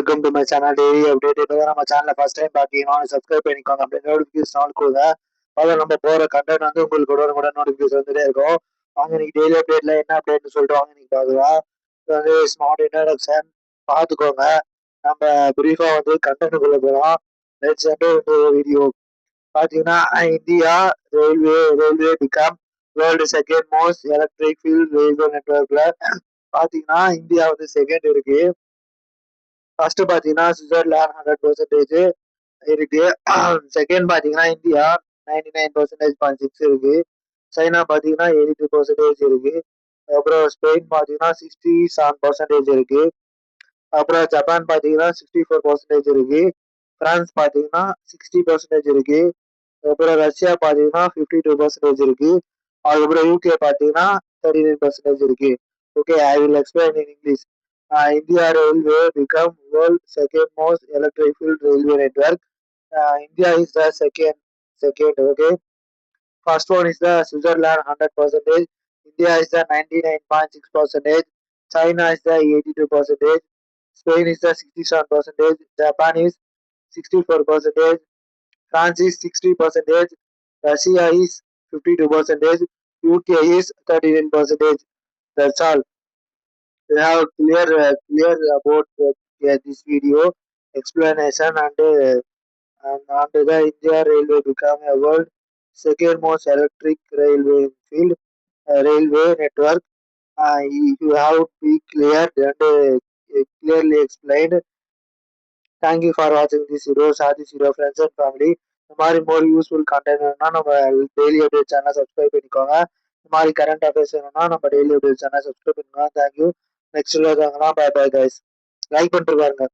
Welcome to my channel daily update. நம்ம சேனலை first time பார்த்தீங்கன்னா சப்ஸ்கிரைப் பண்ணிக்கோங்க. அப்படியே நோட்டிஃபிகேஷன் ஆன் கொடுங்க. அதில் நம்ம போகிற கண்டென்ட் வந்து உங்களுக்கு கூட நோட்டிஃபிகேஷன் வந்துட்டே இருக்கும். வாங்க இன்னைக்கு டெய்லி அப்டேட்ல என்ன அப்டேட்னு சொல்லிட்டு வாங்க இன்னைக்கு பார்க்கலாம். இது வந்து ஸ்மார்ட் இன்ட்ரடக்ஷன் பார்த்துக்கோங்க. நம்ம பிரீஃபா வந்து கண்டென்ட்டுக்குள்ள போகலாம். Let's enter video. பார்த்தீங்கன்னா India railway become world second most electrified railway நெட்ஒர்க்ல பார்த்தீங்கன்னா இந்தியா வந்து செகண்ட் இருக்கு. ஃபர்ஸ்ட் பாத்தீங்கன்னா சுவிட்சர்லாந்து 100% இருக்கு. செகண்ட் பாத்தீங்கன்னா இந்தியா 99.6 இருக்கு. சைனா பாத்தீங்கன்னா 82% இருக்கு. அப்புறம் ஸ்பெயின் பாத்தீங்கன்னா 67% இருக்கு. அப்புறம் ஜப்பான் பாத்தீங்கன்னா 64% இருக்கு. பிரான்ஸ் பாத்தீங்கன்னா 60% இருக்கு. அப்புறம் ரஷ்யா பாத்தீங்கன்னா 52% இருக்கு. அதுக்கப்புறம் யூகே பாத்தீங்கன்னா 39% இருக்கு. Okay, I will explain in English. India Railway become world second most electrified railway network. India is the second. Okay. First one is the Switzerland 100%. India is the 99.6%. China is the 82%. Spain is the 67%. Japan is 64%. France is 60%. Russia is 52%. UK is 39%. That's all. We have clear about this video explanation and after the India Railway become a world second most electric railway field railway network. You have to be clear and clearly explained. Thank you for watching this video. Share this video friends and family. இந்த மாதிரி more useful content வேணும்னா நம்ம daily update channel subscribe பண்ணிக்கோங்க. இந்த மாதிரி current affairs வேணும்னா நம்ம daily update channel subscribe பண்ணிக்கோங்க. தேங்க்யூ. நெக்ஸ்ட் வீடியோ பாய் பாய் கைஸ். லைக் பண்ணிட்டு பாருங்க.